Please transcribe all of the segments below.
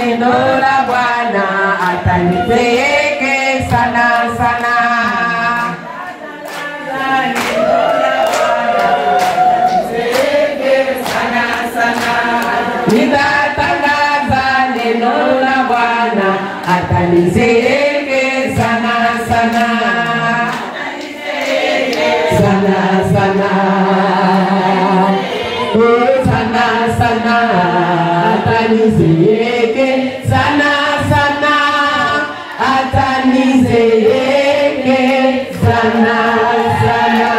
neno la Bwana atanipeleke sana sana. Nitatangaza neno la Bwana atanipeleke sana sana. Sana sana. Oh sana sana. Atanizeyeke sana sana, atanizeyeke sana sana.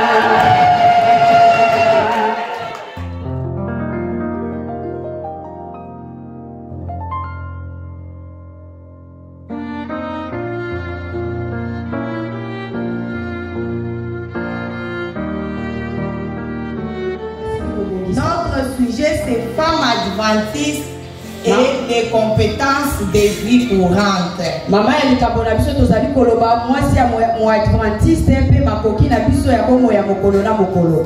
Notre sujet c'est femmes adventistes et les compétences de vie courante. Maman elle kabona biso tozali koloba mwasi ya mo adventiste pe makoki na biso ya bomo ya mokolo na mokolo.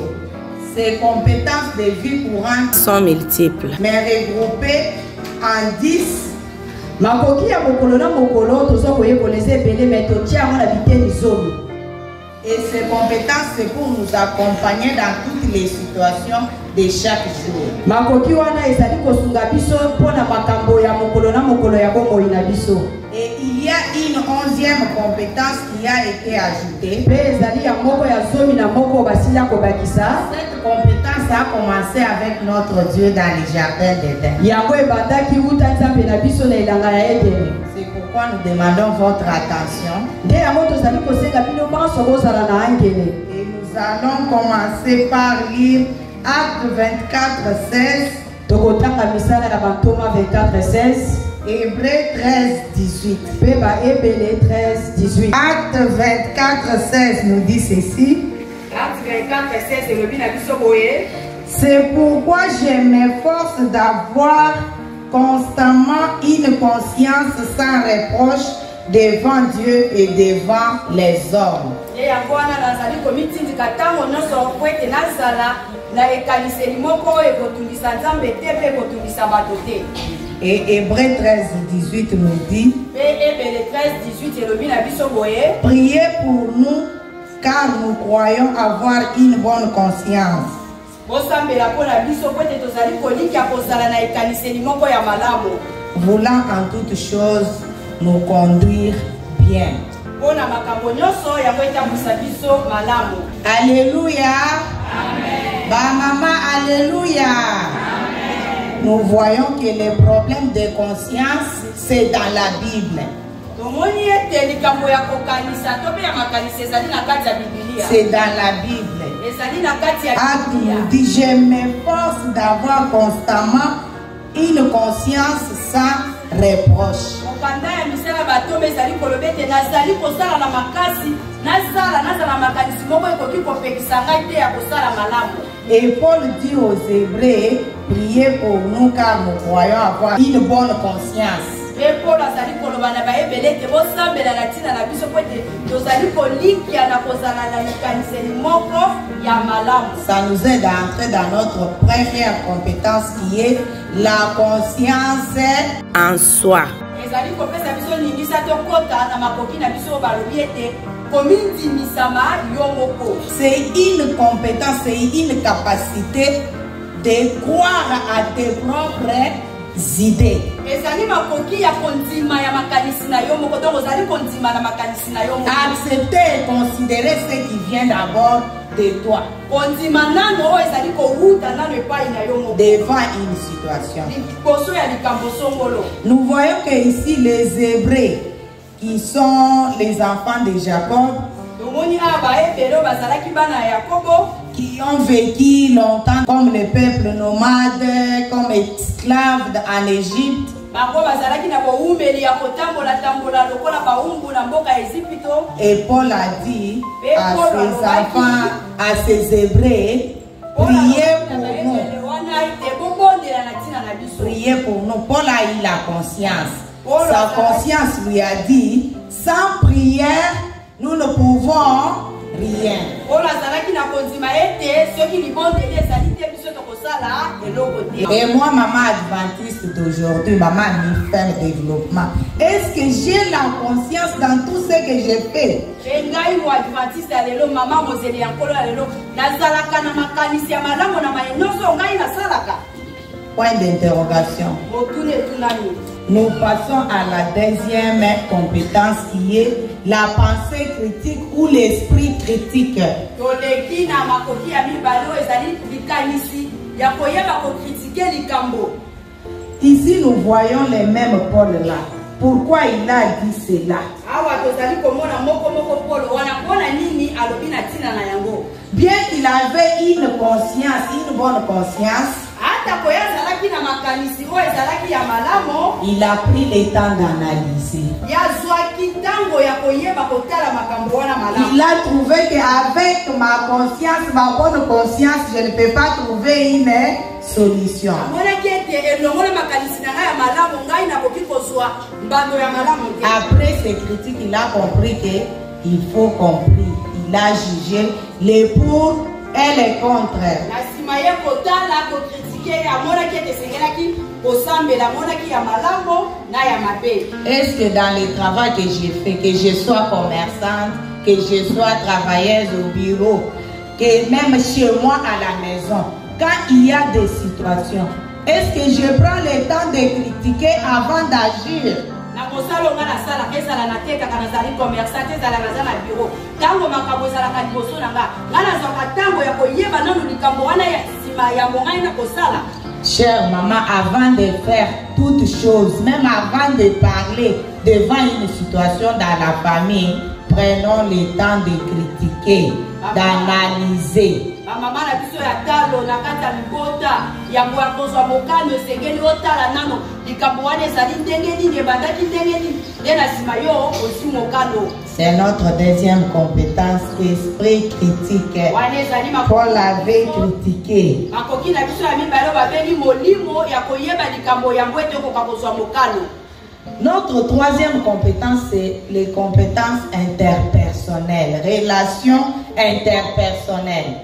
Ces compétences de vie courante sont multiples, mais regroupées en 10. Makoki ya mokolo na mokolo tozo koyekoleza ebele mais totia ngo na biteni zomi. Et ces compétences c'est pour nous accompagner dans toutes les situations de chaque jour. Makoki wana ezali kosunga biso pona makambo ya mokolo na mokolo ya bomo ina biso. Et il y a une 11e compétence qui a été ajoutée. Cette Cette compétence a commencé avec notre Dieu dans le jardin d'Éden. C'est pourquoi nous demandons votre attention. Et nous allons commencer par lire Acte 24:16. Hébreux 13:18. Acte 24:16 nous dit ceci. C'est pourquoi je m'efforce d'avoir constamment une conscience sans reproche devant Dieu et devant les hommes. Et Hébreux 13:18 nous dit, priez pour nous car nous croyons avoir une bonne conscience. Voulant en toutes choses nous conduire bien. Alléluia. Bah maman, alléluia. Nous voyons que les problèmes de conscience, c'est dans la Bible. C'est dans la Bible. Acte nous dit, je m'efforce d'avoir constamment une conscience sans reproche. Et Paul dit aux Hébreux, priez pour nous car nous croyons avoir une bonne conscience. Ça nous aide à entrer dans notre première compétence qui est la conscience en soi. C'est une compétence, c'est une capacité de croire à tes propres idées. Accepter et considérer ce qui vient d'abord de toi devant une situation. Nous voyons que ici les Hébreux qui sont les enfants de Jacob, qui ont vécu longtemps comme les peuples nomades, comme esclaves en Égypte. Et Paul a dit à ses enfants, à ses Hébreux, priez pour nous. Priez pour nous. Paul a eu la conscience. Sa conscience lui a dit, sans prière, nous ne pouvons rien. Et moi, maman adventiste d'aujourd'hui, maman mi-fin développement, est-ce que j'ai la conscience dans tout ce que j'ai fait? Point d'interrogation. Nous passons à la deuxième compétence qui est la pensée critique ou l'esprit critique. Ici, nous voyons les mêmes pôles là. Pourquoi il a dit cela? Bien qu'il avait une conscience, une bonne conscience, il a pris le temps d'analyser. Il a trouvé qu'avec ma conscience, ma bonne conscience, je ne peux pas trouver une solution. Après ces critiques, il a compris qu'il faut compris. Il a jugé les pour et les contre. Est-ce que dans le travail que j'ai fait, que je sois commerçante, que je sois travailleuse au bureau, que même chez moi à la maison, quand il y a des situations, est-ce que je prends le temps de critiquer avant d'agir? Chère maman, avant de faire toutes choses, même avant de parler devant une situation dans la famille, prenons le temps de critiquer, d'analyser. C'est notre deuxième compétence, esprit critique. Paul avait critiqué. Notre troisième compétence, c'est les compétences interpersonnelles, relations interpersonnelles.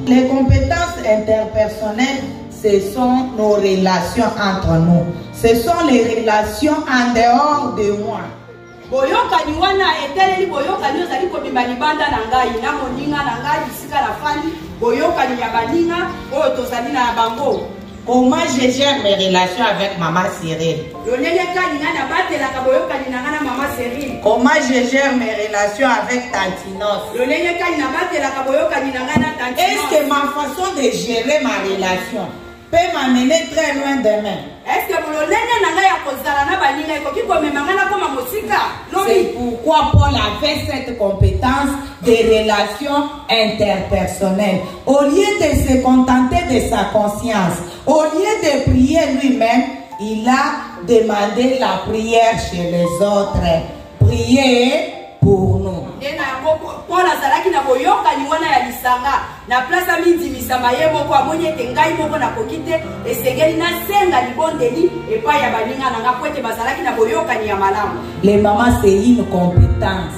Les compétences interpersonnelles, ce sont nos relations entre nous. Ce sont les relations en dehors de moi. Comment je gère mes relations avec maman Cyril? Comment je gère mes relations avec Tantinos? Est-ce que ma façon de gérer ma relation peut m'amener très loin demain? C'est pourquoi Paul avait cette compétence des relations interpersonnelles. Au lieu de se contenter de sa conscience, au lieu de prier lui-même, il a demandé la prière chez les autres. Priez pour nous. Les mamans, c'est une compétence.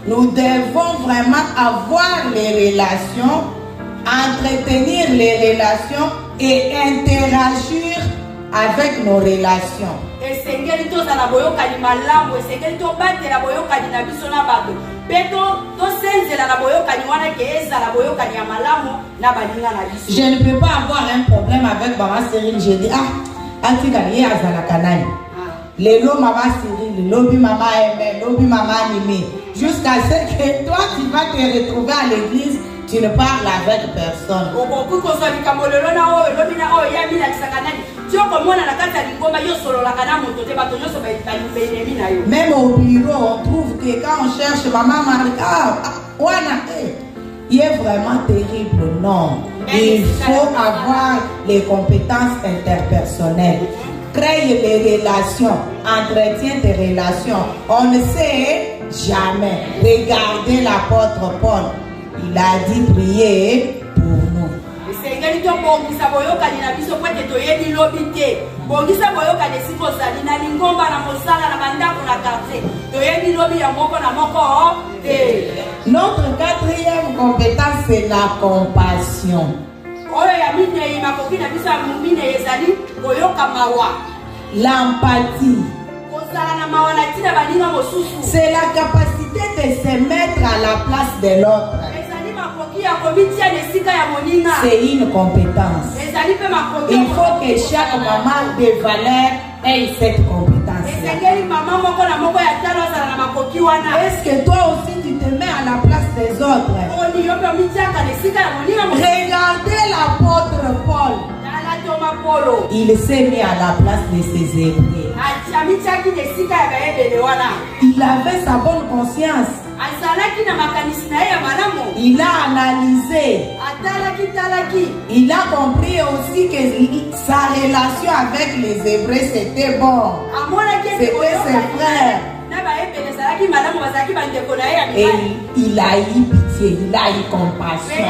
Nous devons vraiment avoir les relations, entretenir les relations et interagir avec nos relations. Je ne peux pas avoir un problème avec maman Cyril. Je dis, Lelo maman Cyril, lobi maman Aimé, lobi maman Nimi. Jusqu'à ce que toi tu vas te retrouver à l'église, tu ne parles avec personne. Même au bureau, on trouve que quand on cherche maman Marika, il est vraiment terrible. Non, il faut avoir les compétences interpersonnelles. Crée les relations, entretient des relations. On ne sait jamais. Regardez l'apôtre Paul. Il a dit prier pour nous. bongisa boyokani na biso po ete toyebi lobi te. Bongisa boyokani esika ozali na lingomba na mosala na bandako na quartier. Toyebi lobi ya moko na moko te. Notre quatrième compétence, c'est la compassion. Oyo ya mine makoki na biso ya mine ezali boyoka mawa. L'empathie. Kozala na mawa na tina baninga mosusu. C'est la capacité de se mettre à la place de l'autre. C'est une compétence. Il faut que chaque maman de valeur ait cette compétence. Est-ce que toi aussi tu te mets à la place des autres? Regardez l'apôtre Paul. Il s'est mis à la place de ses Hébreux. Il avait sa bonne conscience. Il a analysé. Il a compris aussi que sa relation avec les Hébreux c'était bon. C'était ses frères. Et il a eu pitié, il a eu compassion.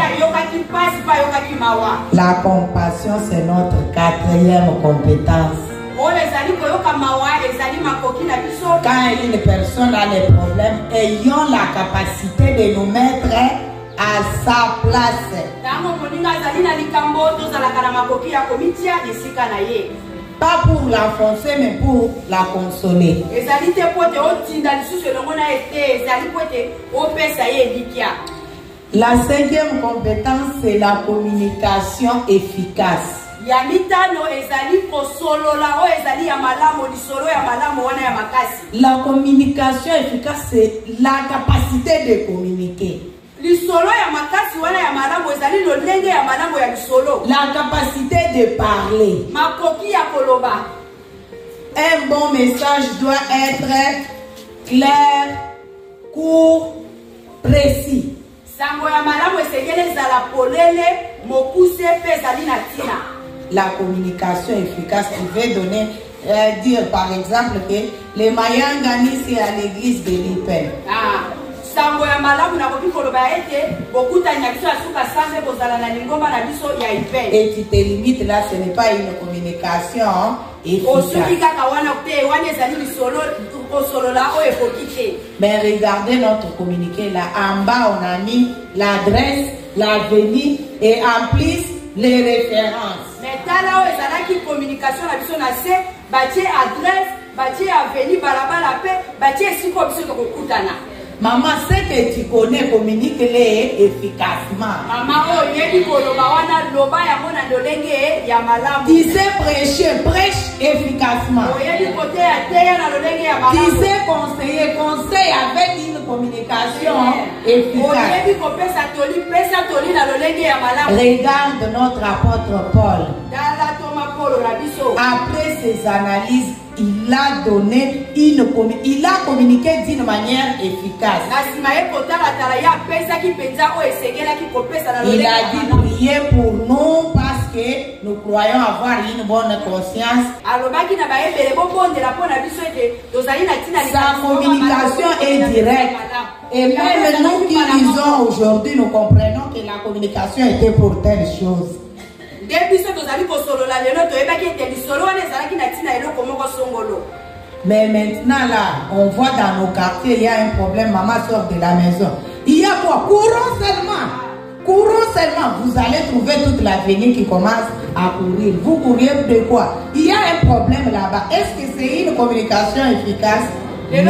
La compassion, c'est notre quatrième compétence. Quand une personne a des problèmes, ayons la capacité de nous mettre à sa place. Pas pour l'enfoncer, mais pour la consoler. La cinquième compétence, c'est la communication efficace. La communication efficace, c'est la capacité de communiquer. La capacité de parler. Un bon message doit être clair, court, précis. La communication efficace, tu veux donner, dire par exemple que les Mayangani c'est à l'église de l'Ipen. Et tu te limites là, ce n'est pas une communication efficace. Mais regardez notre communiqué là, en bas on a mis l'adresse, l'avenue et en plus les références. Maman, ce que tu connais, communique-les efficacement. Tu sais prêcher, prêche efficacement. Tu sais conseiller, conseille avec une communication efficace. Regarde notre apôtre Paul. Après ses analyses, il a donné il a communiqué d'une manière efficace. Il a dit prier pour nous parce que nous croyons avoir une bonne conscience. Sa communication est directe. Et même nous qui lisons aujourd'hui, nous comprenons que la communication était pour telle chose. Mais maintenant là, on voit dans nos quartiers, il y a un problème, maman sort de la maison. Il y a quoi? Courons seulement. Courons seulement. Vous allez trouver toute l'avenue qui commence à courir. Vous courez de quoi? Il y a un problème là-bas. Est-ce que c'est une communication efficace? Non.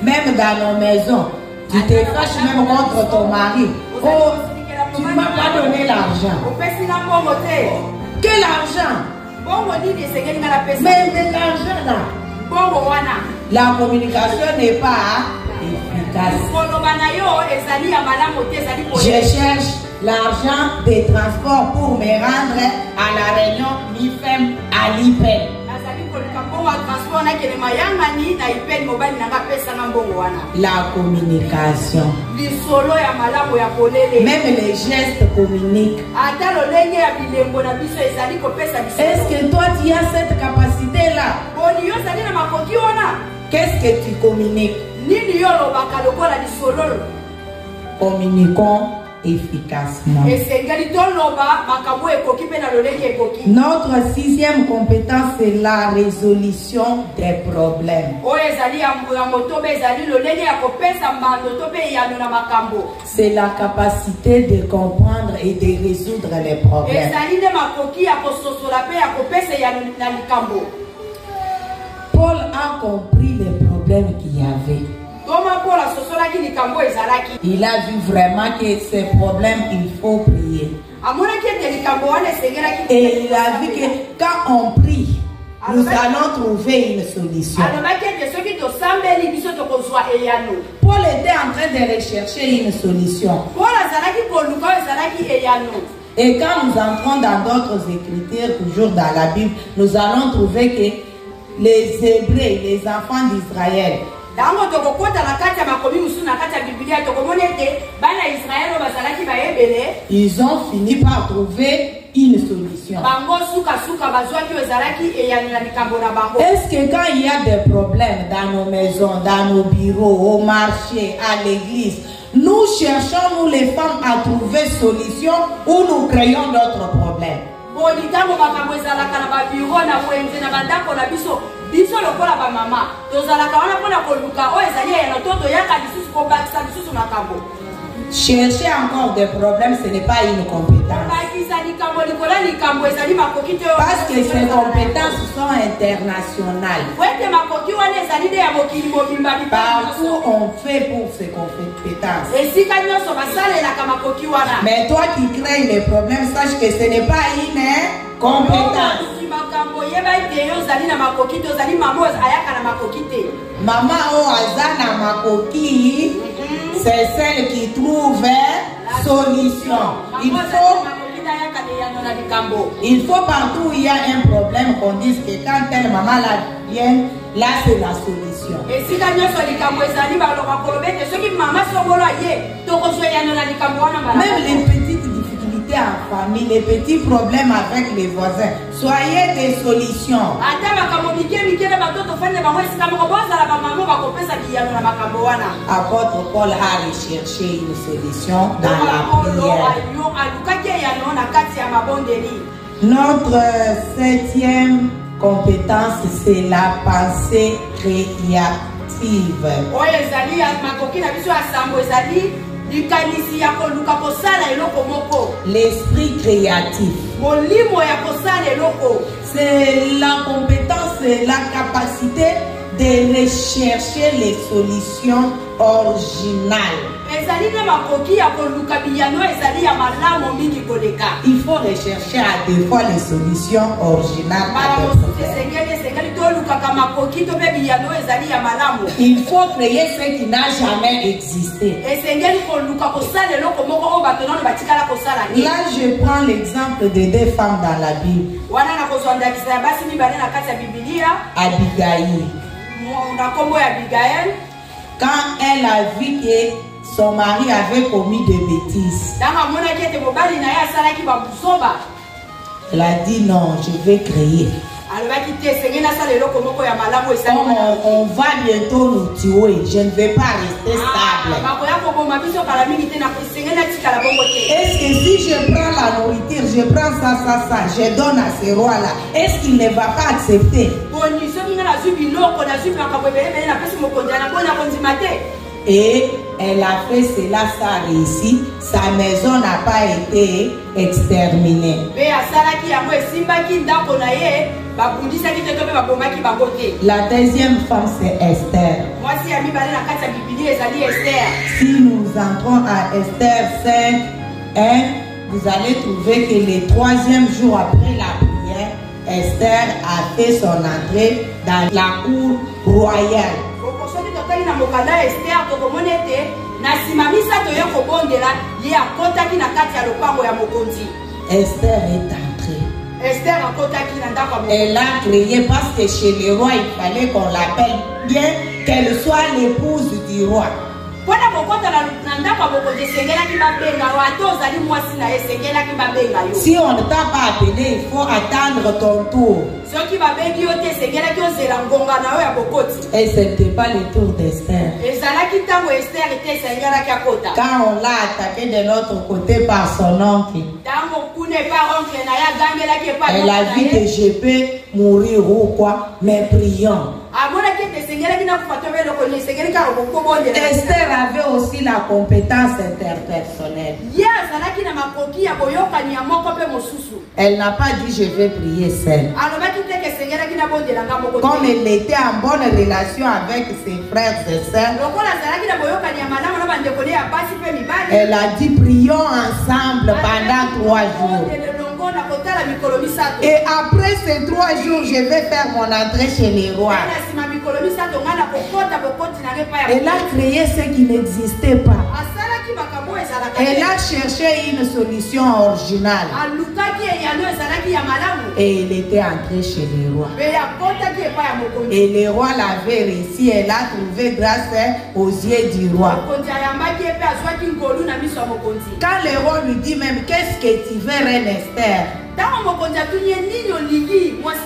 Même dans nos maisons, tu te fâches même contre ton mari. Oh, tu ne m'as pas donné l'argent. Quel argent? Mais de l'argent là. La communication n'est pas efficace. Je cherche l'argent des transports pour me rendre à la réunion MIFEM à l'Ipen. La communication. Même les gestes communiquent. Est-ce que toi tu as cette capacité là? Qu'est-ce que tu communiques? nini yo olobaka lokola lisolo Communiquons efficacement. esengeli toloba makambo ekoki mpe na lolenge ekoki. Notre sixième compétence, c'est la résolution des problèmes. oyo ezali ya motobe ezali lolenge ya kopesa mbando to mpe eyano na makambo. C'est la capacité de comprendre et de résoudre les problèmes. ezali nde makoki ya kososola mpe ya kopesa eyano na likambo. Paul a compris les problèmes qu'il y avait. toma mpola sosolaki likambo ezalaki. Il a vu vraiment que ces problèmes, il faut prier. amonaki ete likambo wana esengelaki. Et il a vu que quand on prie, nous allons trouver une solution. alobaki ete soki tosambeli biso tokozwa eyano. Paul était en train de rechercher une solution. mpola azalaki koluka oyo ezalaki eyano. Et quand nous entrons dans d'autres écritures, toujours dans la Bible, nous allons trouver que les Hébreux, les enfants d'Israël, ntango tokokota na kati ya makomi mosusu na kati ya bibilia tokomona ete bana ya israele oyo bazalaki bayebele ils ont fini par trouver une solution. bango sukasuka bazwaki oyo ezalaki eyano na likambo na bango. Est-ce que quand il y a des problèmes dans nos maisons, dans nos bureaux, au marché, à l'église, nous cherchons, nous les femmes, à trouver solution ou nous créons d'autres problèmes? boni ntango makambo ezalaka na babiro na wenze na bandako na biso biso lokola bamama tozalaka wana mpona koluka oyo ezali eyano to toyaka lisusu kobakisa lisusu makambo. Chercher encore des problèmes, ce n'est pas une compétence. bakisa likambo likola likambo ezali makoki te. Parce que ces compétences sont internationales. wete makoki wana ezali nde ya mokili mobimba Partout on fait pour ces compétences. esika nyonso basalelaka makoki wana. Mais toi qui crées les problèmes, sache que ce n'est pas une compétence. makambo yeba ete yo ozali na makoki te ozali mama ayaka na makoki te. Maman o azana makoki, c'est celle qui trouve solution. Il faut partout où il y a un problème qu'on dise que quand telle maman la vient, là c'est la solution. Même les petites difficultés en famille, les petits problèmes avec les voisins, soyez des solutions. Apôtre Paul a recherché une solution dans la prière. Notre septième compétence, c'est la pensée créative. L'esprit créatif. C'est la compétence, la capacité de rechercher les solutions originales. Il faut rechercher à deux fois les solutions originales. Il faut créer ce qui n'a jamais existé. Là, je prends l'exemple de deux femmes dans la Bible. Abigail. Quand elle a vu que son mari avait commis des bêtises, elle a dit non, je vais créer. On va bientôt nous tuer, je ne vais pas rester stable. Est-ce que si je prends la nourriture, je prends ça, je donne à ce roi-là, est-ce qu'il ne va pas accepter? Et elle a fait cela, ça a réussi. Sa maison n'a pas été exterminée. La deuxième femme, c'est Esther. Si nous entrons à Esther 5, 1, vous allez trouver que le troisième jour après la prière, Esther a fait son entrée dans la cour royale. Esther est entrée. Elle a crié parce que chez le roi, il fallait qu'on l'appelle bien, qu'elle soit l'épouse du roi. Pona bokota na ndako bokoje sengela ki babenga wato ozali mwasi na sengela ki babenga yo. Si on ne t'a pas appelé, il faut attendre ton tour. Soki babengi yo te sengela ki ozela ngonga na yo ya bokoti. Et ce n'était pas le tour d'Esther. Ezalaki ntango Esther te sengela ki akota. Quand on l'a attaqué de l'autre côté par son oncle, Tango kune pa oncle na ya gangela ki pa. elle a vu que je peux mourir ou quoi, mais prions. Esther avait aussi la compétence interpersonnelle. Elle n'a pas dit je vais prier seule. Comme elle était en bonne relation avec ses frères et sœurs, elle a dit prions ensemble pendant 3 jours. Et après ces 3 jours, je vais faire mon entrée chez les rois. Elle a créé ce qui n'existait pas. Elle a cherché une solution originale. Et elle était entrée chez les rois. Et le roi l'avait réussi. Elle a trouvé grâce aux yeux du roi. Quand le roi lui dit même qu'est-ce que tu veux, reine Esther?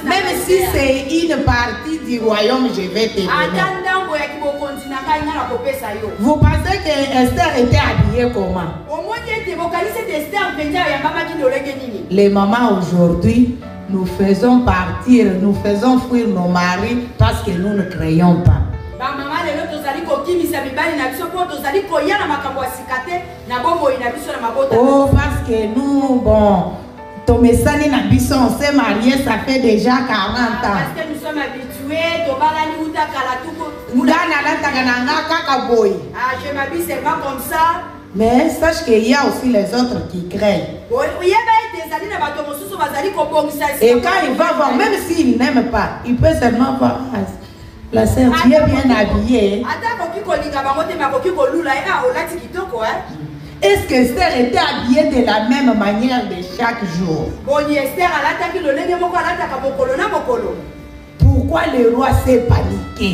Même si c'est une partie du royaume, je vais te donner. Vous pensez que Esther était habillée comment? Les mamans aujourd'hui, nous faisons partir, nous faisons fuir nos maris parce que nous ne créons pas. Oh, parce que nous, bon, Tomesani Nabiso, on s'est marié, ça fait déjà 40 ans. Parce que nous sommes habitués, je m'habille seulement comme ça. Mais sache qu'il y a aussi les autres qui craignent. Et quand il va voir, même s'il n'aime pas, il peut seulement voir. La sœur, tu es bien habillée. Est-ce que Esther était habillée de la même manière de chaque jour? Pourquoi le roi s'est paniqué?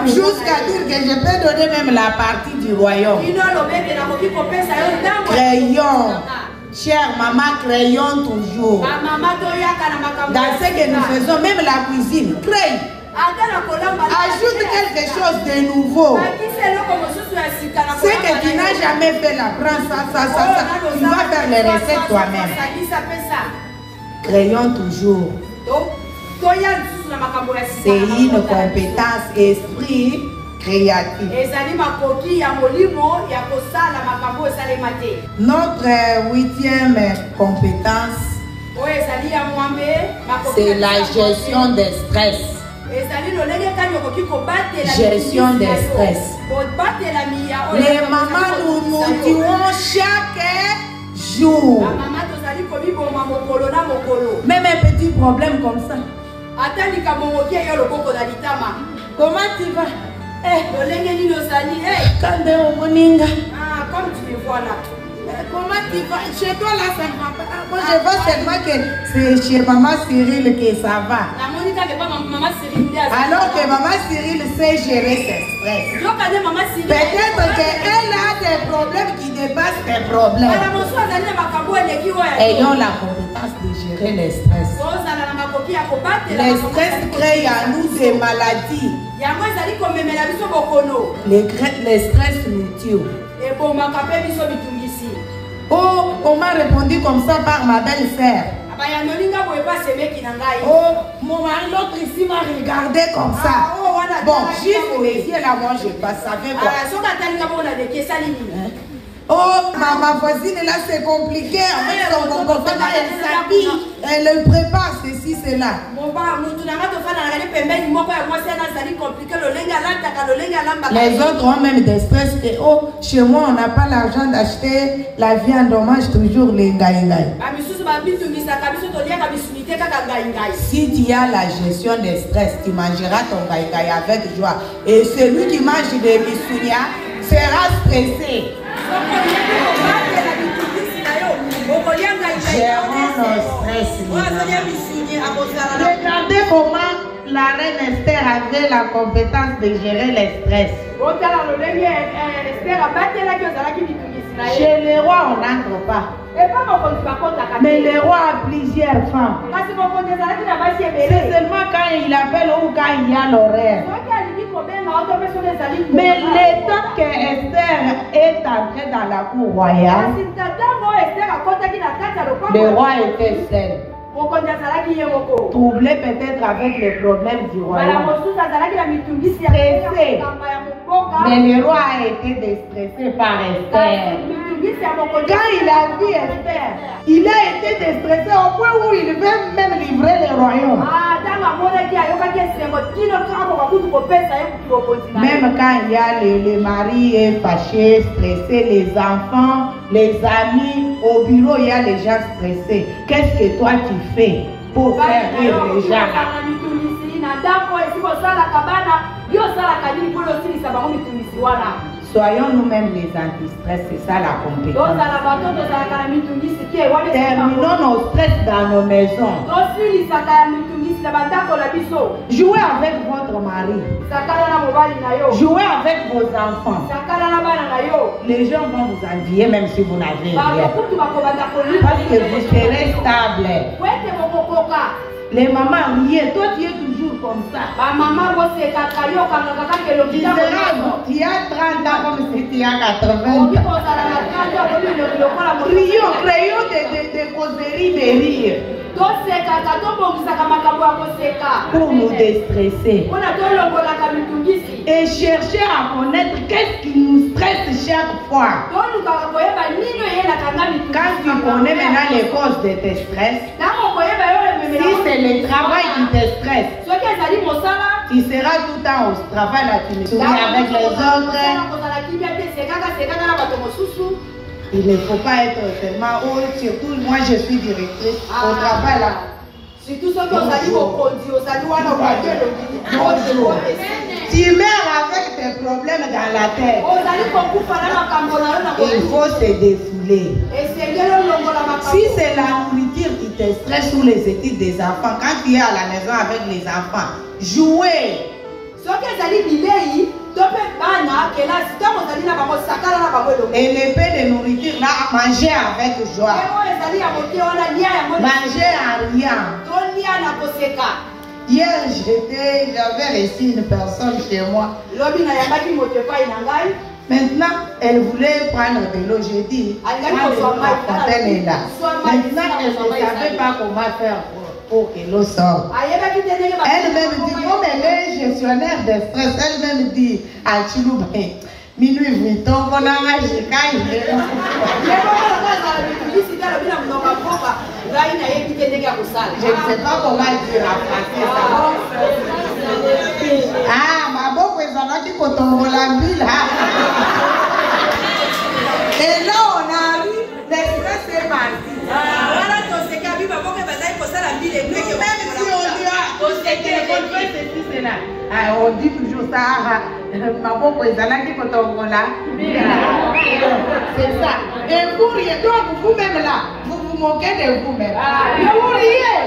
Jusqu'à dire que je peux donner même la partie du royaume. Crayons. Chère maman, crayons toujours. Dans ce que nous faisons, même la cuisine, craye. Ajoute quelque chose de nouveau. Ce que tu n'as jamais fait là, prends ça. Tu vas faire les recettes toi-même. Crayons toujours. C'est une compétence esprit créatif. Notre 8e compétence, c'est la gestion des stress. Gestion des stress. Les mamans, nous tuons chaque jour. Même un petit problème comme ça. Comment tu vas? Comme tu me vois là. Comment tu vas? Chez toi là, ça ne va pas. Moi, je vois seulement que c'est chez maman Cyril que ça va. Alors que maman Cyril sait gérer ses stress. Peut-être qu'elle a des problèmes qui dépassent tes problèmes. Ayons la compétence de gérer les stress. Les stress créent à nous des maladies. Les stress nous tuent. Oh, on m'a répondu comme ça par ma belle-sœur. Oh, mon mari, l'autre ici m'a regardé comme ça. Bon, juste les yeux là, moi je ne savais pas. Oh, ma voisine là, c'est compliqué. Avec son comportement, elle s'habille, elle le prépare, ceci, cela. Les autres ont même des stress que, oh, chez moi, on n'a pas l'argent d'acheter la viande, on mange toujours les gaïgaï. Si tu as la gestion des stress, tu mangeras ton gaïgaï avec joie. Et celui qui mange des missounia sera stressé. Gérons nos stress. Regardez comment la reine Esther avait la compétence de gérer le stress. Chez les rois, on n'entre pas. Mais le roi a plusieurs femmes. C'est seulement quand il appelle ou quand il y a l'horaire. Mais le temps que Esther est entrée dans la cour royale, le roi était seul. Troublé peut-être avec les problèmes du royaume. Stressé. Mais le roi a été déstressé par Esther. Quand il a vu Esther, il a été déstressé au point où il veut même livrer le royaume. Même quand il y a le mari est fâché, stressé, les enfants, les amis, au bureau il y a les gens stressés. Qu'est-ce que toi tu fais pour faire rire les gens? Soyons nous-mêmes les anti-stress, c'est ça la compétence. Terminons nos stress dans nos maisons. Jouez avec votre mari. Jouez avec vos enfants. Les gens vont vous envier même si vous n'avez rien. Parce que vous serez stable. Les mamans riez, toi tu es toujours comme ça. Tu as 30 ans comme si tu as 80 ans. Créons des causeries de rire. Pour nous déstresser. Et chercher à connaître qu'est-ce qui nous stresse chaque fois. Quand tu connais maintenant les causes de tes stress, si c'est le travail qui te stresse, tu seras tout le temps au travail là, tu souris avec les autres. Il ne faut pas être seulement, surtout moi je suis directrice au travail là. Surtout ceux qui ont sali au produit, au sali ou tu meurs avec tes problèmes dans la tête. Il faut se défouler. Si c'est la nourriture qui te stresse ou les études des enfants, quand tu es à la maison avec les enfants, jouez. Et le peu de nourriture là, manger avec joie. Manger en riant. Hier, j'avais reçu une personne chez moi. Maintenant, elle voulait prendre de l'eau. J'ai dit, la fontaine est là. Maintenant, elle ne savait pas comment faire pour que l'eau sorte. Elle-même dit, comme elle est gestionnaire de stress, elle-même dit à Chiloubé, minuit, vuitton, on a un jikai. Je ne sais pas comment dire en français ça. Ah, ma bonne présence qui peut tomber la ville. Et là, on arrive, l'express est parti. On dit toujours ça, ma bonne présence qui peut tomber là. C'est ça. Et vous riez, donc vous-même là, vous vous moquez de vous-même. Vous riez.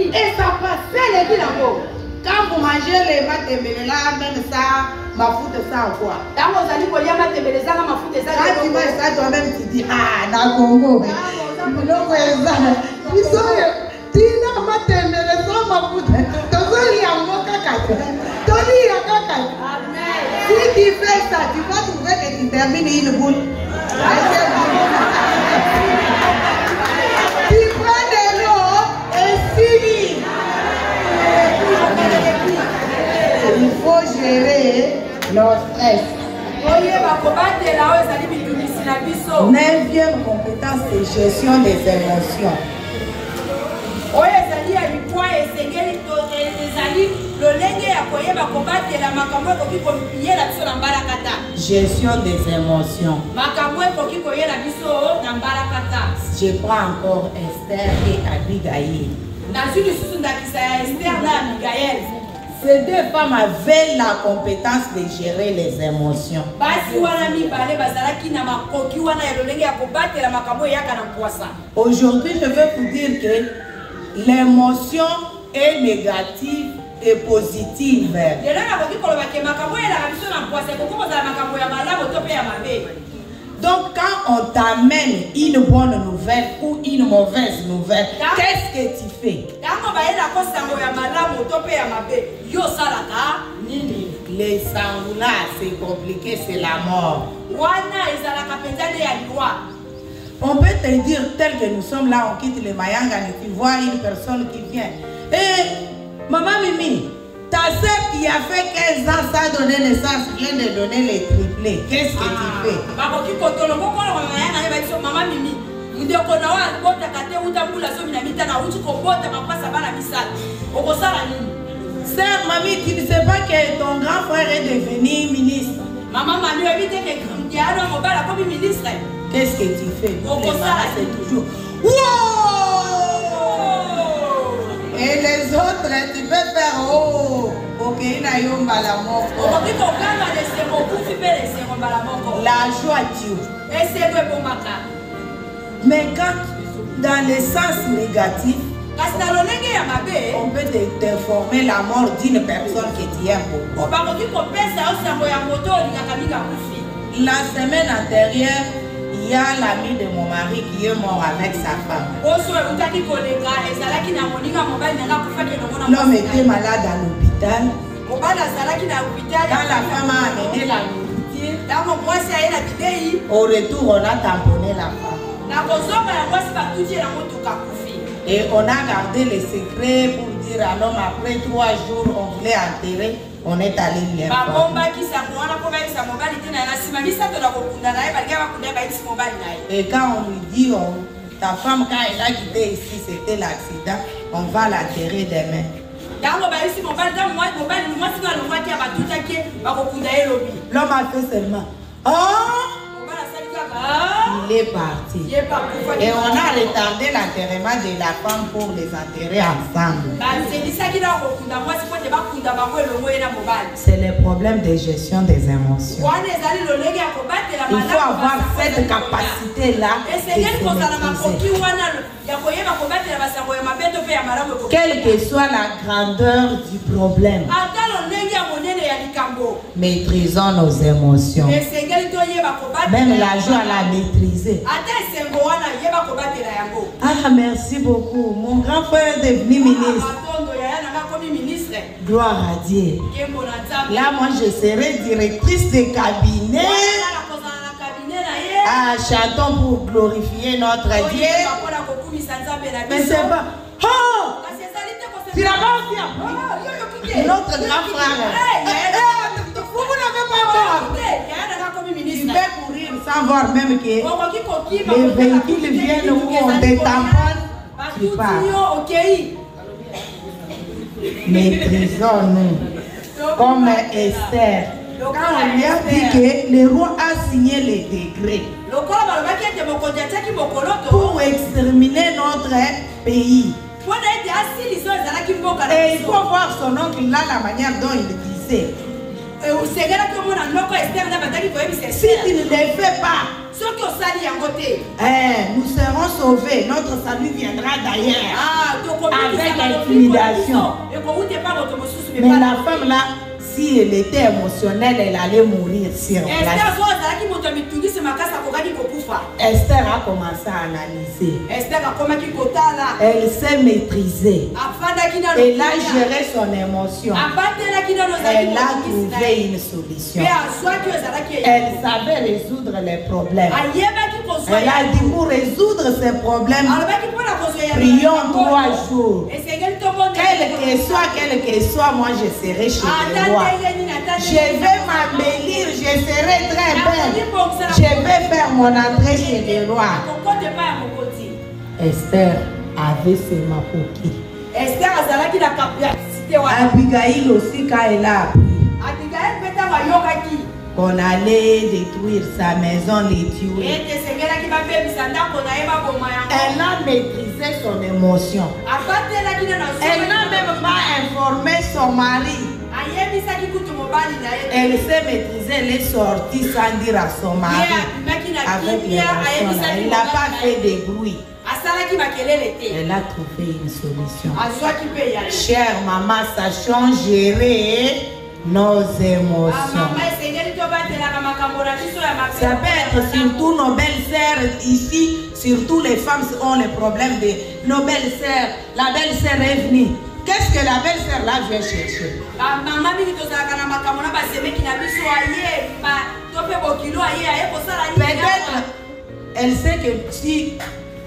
Et ça passe les villes là-bas. Quand vous mangez les matembele là, même ça, ma foute ça en quoi? Quand tu manges ça, toi-même tu dis, ah, dans Congo. Tu n'as pas matembele sans ma foute. Si tu fais ça, tu vas trouver que tu termines une boule. Tu prends de l'eau et finis. Il faut gérer le stress. 9e compétence de gestion des émotions. Gestion des émotions. Je prends encore Esther et Abigail. Ces deux femmes avaient la compétence de gérer les émotions. Aujourd'hui, je veux vous dire que l'émotion et négatives et positives. Donc quand on t'amène une bonne nouvelle ou une mauvaise nouvelle, qu'est-ce que tu fais? Les sanguinards, c'est compliqué, c'est la mort. On peut te dire, tel que nous sommes là, on quitte les Mayangane et tu vois une personne qui vient. Maman Mimi, ta sœur qui a fait 15 ans sans donner naissance vient de donner les triplés. Qu'est-ce que tu fais? Maman Mimi. Sœur, mamie, tu ne sais pas que ton grand frère est devenu ministre. Maman, qu'est-ce que tu fais? C'est toujours. Wow! Et les autres, tu peux faire oh! Ok, la joie Dieu. Mais quand dans le sens négatif, on peut t'informer la mort d'une personne que tu aimes beaucoup. La semaine antérieure, il y a l'ami de mon mari qui est mort avec sa femme. L'homme était malade à l'hôpital. Quand la femme a amené la nourriture, au retour, on a tamponné la femme. Et on a gardé les secrets pour dire à l'homme, après 3 jours, on voulait enterrer, on est allé l'informer. Et quand on lui dit, ta femme, quand elle a quitté ici, c'était l'accident, on va l'enterrer demain. L'homme a fait seulement. Oh! Il est parti. Et on a retardé l'enterrement de la femme pour les enterrer ensemble. C'est le problème de gestion des émotions. Il faut avoir cette capacité-là de se maîtriser. Quelle que soit la grandeur du problème, maîtrisons nos émotions. Même la joie, la maîtriser. Ah, merci beaucoup. Mon grand frère est devenu ministre. Gloire à Dieu. Là, moi, je serai directrice de cabinet. Ah, chantons pour glorifier notre Dieu. Mais c'est pas. Oh! Tu l'as pas aussi. Notre grand frère. Vous n'avez pas peur. Tu peux courir sans voir même que les véhicules viennent où on te tamponne. Tu pars. Maîtrisons-nous. Comme Esther. Quand on lui a dit que le roi a signé les décrets pour exterminer notre pays. Et il faut voir son oncle là, la manière dont il disait. Si tu ne le fais pas, nous serons sauvés. Notre salut viendra d'ailleurs. Avec intimidation. Mais la femme là, si elle était émotionnelle, elle allait mourir sur place. Esther a commencé à analyser. Elle s'est maîtrisée. Elle a géré son émotion. Elle a trouvé une solution. Elle savait résoudre les problèmes. Elle a dit pour résoudre ces problèmes, prions 3 jours. Quel que soit, moi je serai chez le roi. Je vais m'embellir, je serai très belle. Je vais faire mon entrée chez le roi. Esther avait ses mapoki. Abigail aussi, quand elle a appris qu'on allait détruire sa maison, les tuer, elle a maîtrisé son émotion. Elle n'a même pas informé son mari. Elle s'est maîtrisée, elle est sortie sans dire à son mari. Avec l'émotion, elle n'a pas fait de bruit. Elle a trouvé une solution. Chère maman, sachons gérer nos émotions. Ça peut être surtout nos belles-sœurs ici, surtout les femmes ont les problèmes de nos belles-sœurs. La belle-sœur est venue. Qu'est-ce que la belle-sœur là vient chercher? Peut-être, elle sait que si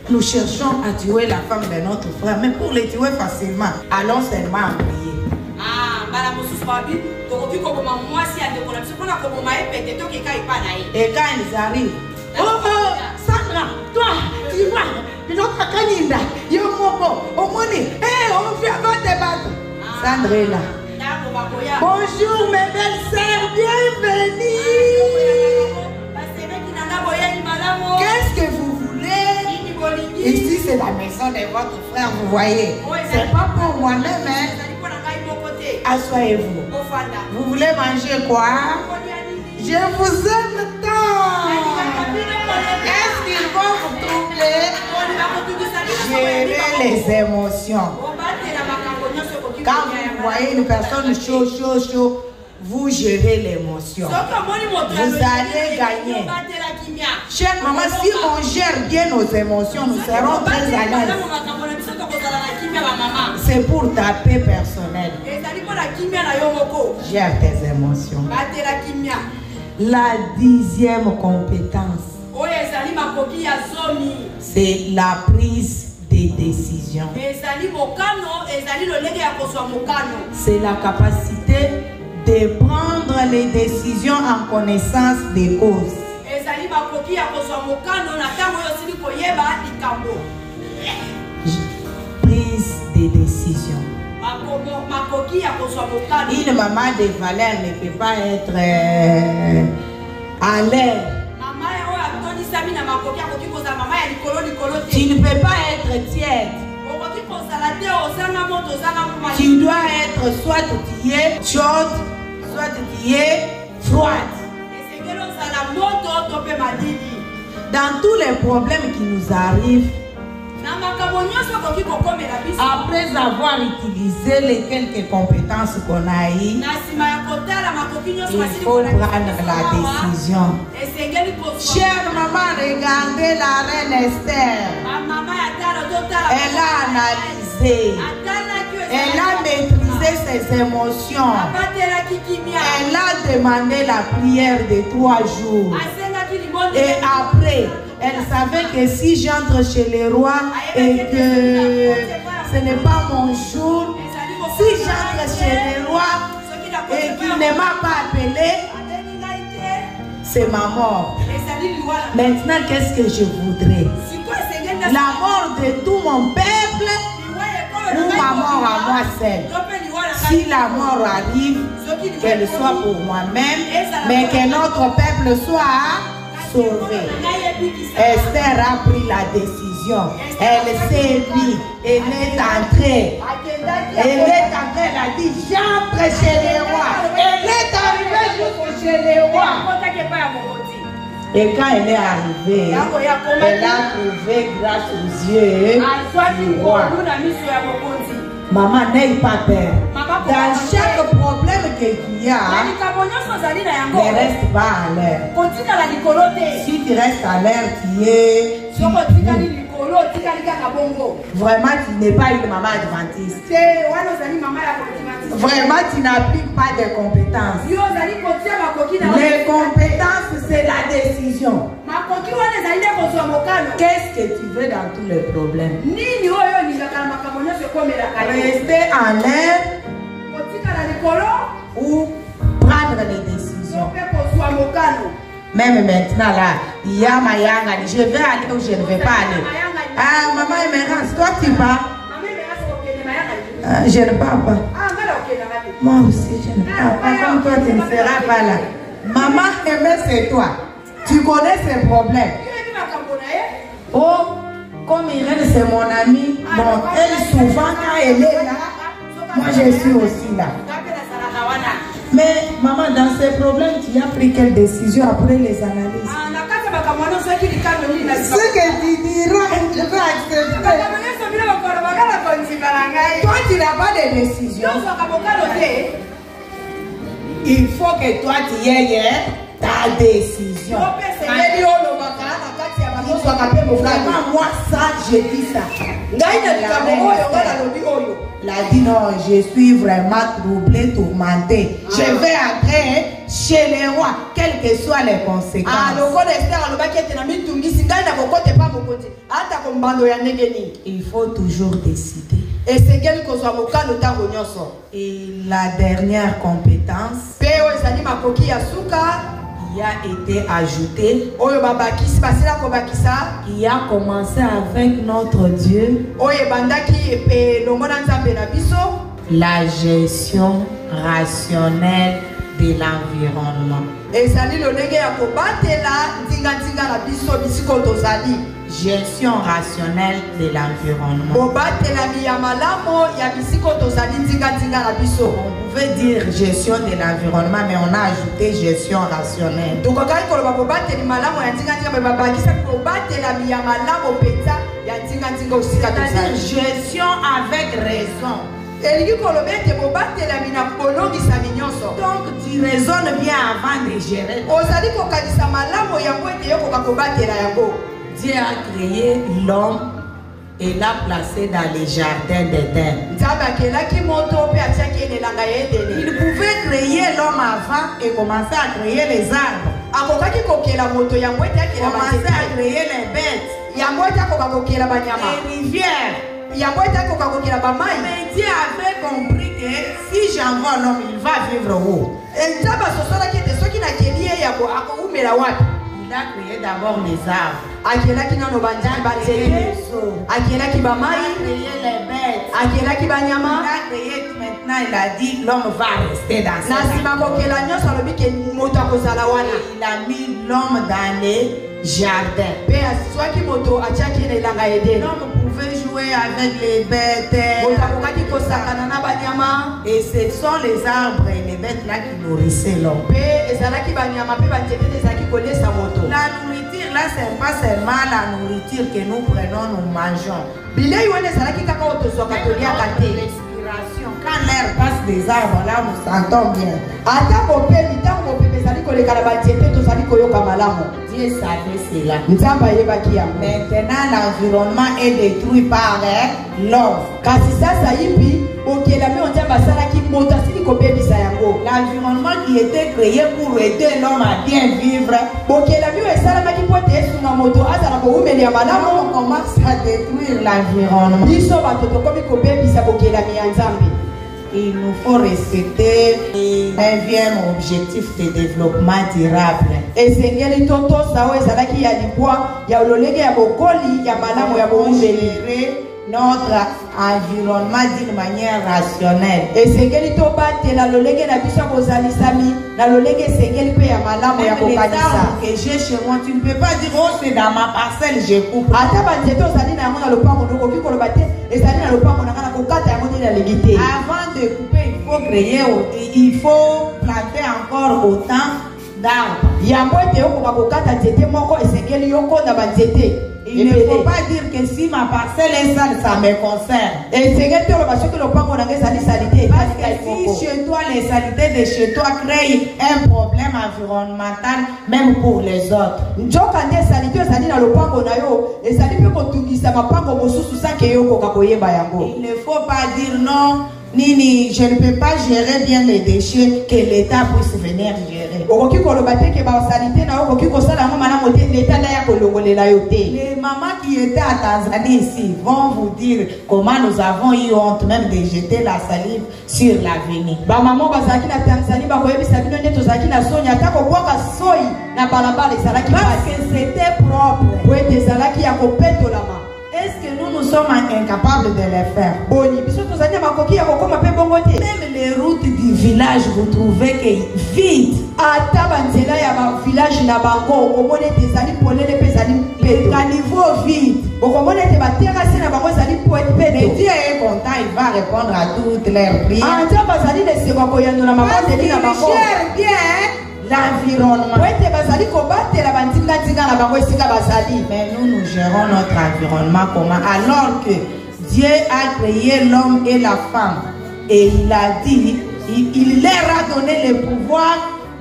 nous cherchons à tuer la femme de notre frère, mais pour les tuer facilement, allons seulement prier. Et quand ils arrivent, oh Sandra, toi, tu vois, notre caninda, Yomoko, Omoni, on vient te battre. Sandra est là. Bonjour mes belles sœurs, bienvenue. Qu'est-ce que vous voulez? Ici c'est la maison de votre frère, vous voyez. C'est pas pour moi-même, hein. Asseyez-vous. Vous voulez manger quoi? Je vous aime tant. Est-ce qu'ils vont vous troubler? Gérer les émotions. Quand vous voyez une personne chaud, vous gérez l'émotion. Vous allez gagner. Chère maman, si on gère bien nos émotions, nous serons très à l'aise. C'est pour ta paix personnelle. Gère tes émotions. La 10e compétence, c'est la prise des décisions. C'est la capacité de prendre les décisions en connaissance des causes. Prise des décisions. Une maman de valeur ne peut pas être à l'air. Tu ne peux pas être tiède. Tu dois être soit tu es chaude, soit tu es froide. Dans tous les problèmes qui nous arrivent, après avoir utilisé les quelques compétences qu'on a eues, il faut prendre la décision. Chère maman, regardez la reine Esther. Elle a analysé. Elle a maîtrisé ses émotions. Elle a demandé la prière de 3 jours. Et après, elle savait que si j'entre chez le roi et que ce n'est pas mon jour, si j'entre chez le roi et qu'il ne m'a pas appelé, c'est ma mort. Maintenant, qu'est-ce que je voudrais? La mort de tout mon peuple ou ma mort à moi seule? Si la mort arrive, qu'elle soit pour moi-même, mais que notre peuple soit sauvé. Esther a pris la décision. Elle s'est dit, elle est entrée. Elle a dit, j'entre chez les rois. Elle est arrivée jusqu'à chez les rois. Et quand elle est arrivée, elle a trouvé grâce aux yeux du roi. Maman, n'aie pas peur. Dans chaque problème qu'il y a, ne reste pas à l'air. Si tu restes à l'air, tu es... Vraiment, tu n'es pas une maman adventiste. Vraiment, tu n'appliques pas de compétences. Les compétences, c'est la décision. Qu'est-ce que tu veux dans tous les problèmes? Rester en l'air ou prendre les décisions. Même maintenant là, il y a ma yanga, je vais aller ou je ne vais pas aller. Ah, maman Emerance, toi tu pars? Je ne pars pas. Moi aussi, je ne pars pas. Comme toi, tu ne seras pas là. Maman Emerance, c'est toi. Tu connais ses problèmes. Oh, comme Irène, c'est mon amie. Bon, elle, souvent, quand elle est là, moi, je suis aussi là. Mais, maman, dans ces problèmes, tu as pris quelle décision après les analyses? Ce que tu diras, je vais accepter. Toi, tu n'as pas de décision. Il faut que toi, tu aies ta décision. Vraiment, moi, ça, je dis ça. Il a dit non, je suis vraiment troublé, tourmenté. Je vais entrer chez les rois, quelles que soient les conséquences. Il faut toujours décider. Et la dernière compétence qui a été ajoutée, qui a commencé avec notre Dieu, la gestion rationnelle de l'environnement. Gestion rationnelle de l'environnement. On pouvait dire gestion de l'environnement, mais on a ajouté gestion rationnelle. C'est-à-dire gestion avec raison. Donc tu raisonnes bien avant de gérer. Dieu a créé l'homme et l'a placé dans les jardins d'Éden. Il pouvait créer l'homme avant et commencer à créer les arbres. Commencer à créer les bêtes, les rivières. Mais Dieu avait compris que si j'envoie l'homme, il va vivre où? Il a créé d'abord les arbres. Il a créé les eaux. Il a créé les bêtes. Il a créé tout. Maintenant, il a dit l'homme va rester dans sa vie. Il a mis l'homme dans les jardins. L'homme pouvait jouer avec les bêtes. Et ce sont les arbres et les bêtes là qui nourrissaient l'homme. La nourriture là, c'est pas seulement la nourriture que nous prenons, nous mangeons. Quand l'air passe des arbres là, nous sentons bien. Dieu savait cela. Maintenant, l'environnement est détruit par l'homme. L'environnement qui était créé pour aider l'homme à bien vivre, on commence à détruire l'environnement. Il nous faut respecter le 9e objectif de développement durable. Gérer notre environnement d'une manière rationnelle. Même les arbres que j'ai chez moi, tu ne peux pas dire oh c'est dans ma parcelle, je coupe. Avant de couper, il faut planter encore autant d'arbres. Il ne faut pas dire que si ma parcelle est sale, ça me concerne. Parce que si chez toi, les saletés de chez toi créent un problème environnemental, même pour les autres. Il ne faut pas dire non. Nini, je ne peux pas gérer bien les déchets, que l'État puisse venir gérer. Les mamans qui étaient à Tanzanie ici vont vous dire comment nous avons eu honte même de jeter la salive sur l'avenir. Parce que c'était propre. Est-ce que nous sommes incapables de le faire? Même les routes du village, vous trouvez que vide. Les caniveaux vides. Mais Dieu est content, il va répondre à toutes leurs prières. Parce qu'il gère bien l'environnement. Mais nous gérons notre environnement comment? Alors que Dieu a créé l'homme et la femme et il a dit, il leur a donné le pouvoir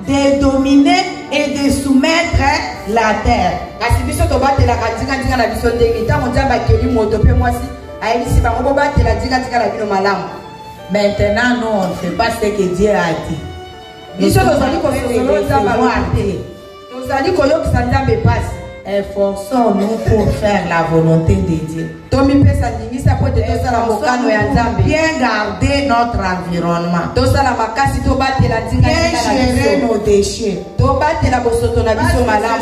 de dominer et de soumettre la terre. Maintenant, nous, on ne fait pas ce que Dieu a dit. Efforçons-nous pour faire la volonté de Dieu. Bien garder notre environnement. Bien gérer nos déchets. Ce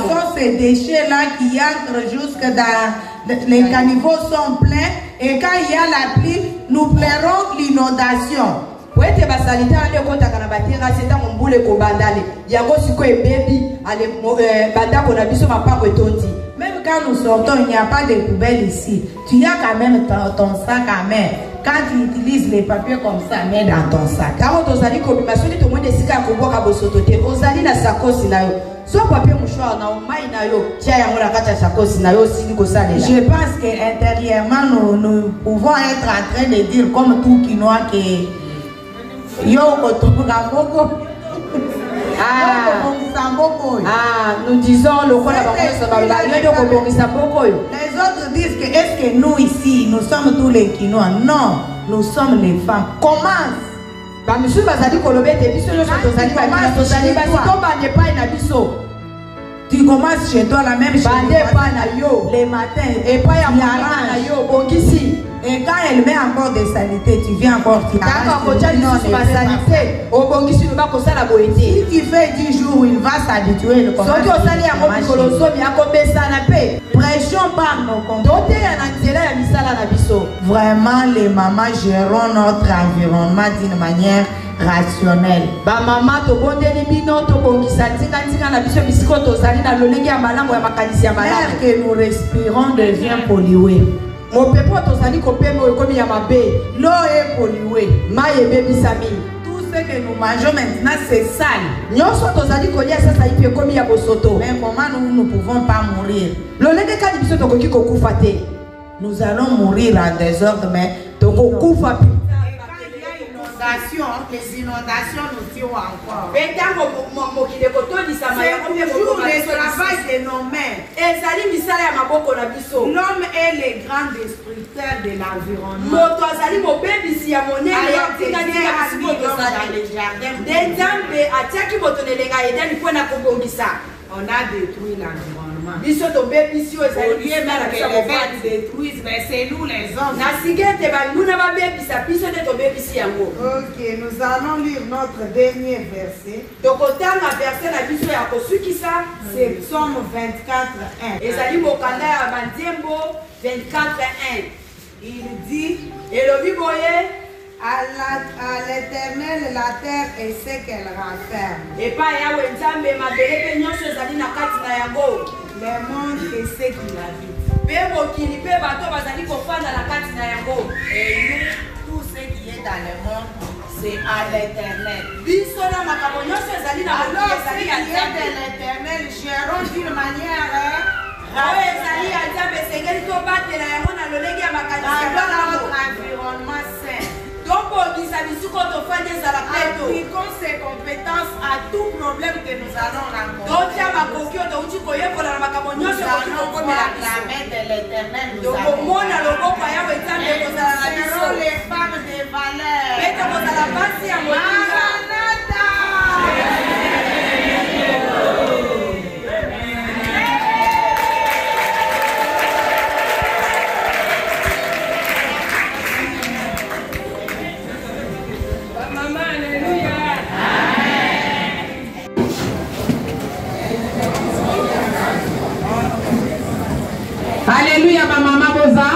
sont ces déchets-là qui entrent jusque dans les caniveaux sont pleins et quand il y a la pluie, nous pleurons l'inondation. Même quand nous sortons, il n'y a pas de poubelle ici. Tu as quand même ton sac à main. Quand tu utilises les papiers comme ça, mets dans ton sac. Je pense qu'intérieurement, nous pouvons être en train de dire comme tout Quinois que nous disons le les autres disent que est-ce que nous ici, nous sommes tous les Quinois? Non, nous sommes les femmes. Commence. Tu commences chez toi la même chose. Les matins. Et pas et quand elle met encore des saletés, tu viens encore tu si tu fais 10 jours, il va s'habituer. Prêchons par nos comptes. Vraiment, les mamans gérons notre environnement d'une manière rationnelle. L'air que nous respirons devient pollué. L'eau est polluée. Tout ce que nous mangeons maintenant, c'est sale. Mais comment nous ne pouvons pas mourir? Nous allons mourir en désordre, mais les inondations nous tuent encore. C'est toujours le travail de nos mains. L'homme est le grand destructeur de l'environnement. On a détruit l'environnement. Au lieu même que les bêtes détruisent, mais c'est nous les hommes. Ok, nous allons lire notre dernier verset. C'est Psaume 24:1. Il dit à l'Éternel la terre et ce qu'elle renferme. Le monde et ce qu'il habite. Et nous, tout ce qui est dans le monde, c'est à l'Éternel. Alors, ce qui est de l'Éternel, gérons d'une manière notre environnement sain. Appliquons ces compétences à tout problème que nous allons rencontrer. Nous allons voir la main de l'Éternel. Nous serons les femmes de valeur. Maranatha! Alléluia, ma maman Boza.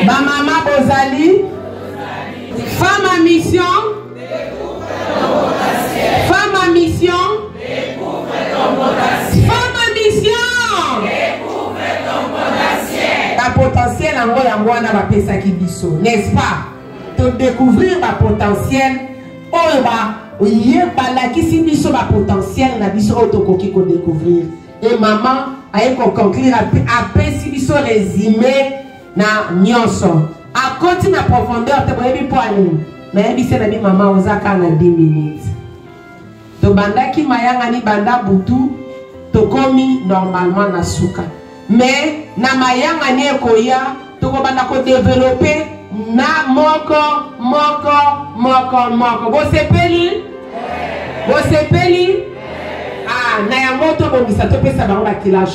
Ma maman Bozali. Femme à mission. Femme à mission. Femme à mission. Ta potentiel en gros na ba pesa ki biso, n'est-ce pas? Te découvrir ma potentiel. Oba Hier, balakisi biso ba potentiel na biso autokoki ko découvrir. Et maman aye ko conclure après si biso résumé na nyonso. A côté na profondeur te boyebi po ani. Na yebi se na bi maman ozaka na 10 minutes. To bandaki mayanga ni banda butu to komi normalement na suka. Mais na mayanga ni ekoya to ko banda ko développer na moko. Bo sepeli? Ah, na ya moto bongisa to pesa bango ba kilo.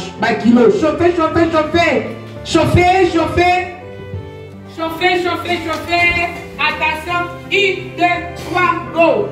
Chauffer. Attention, 1, 2, 3, go.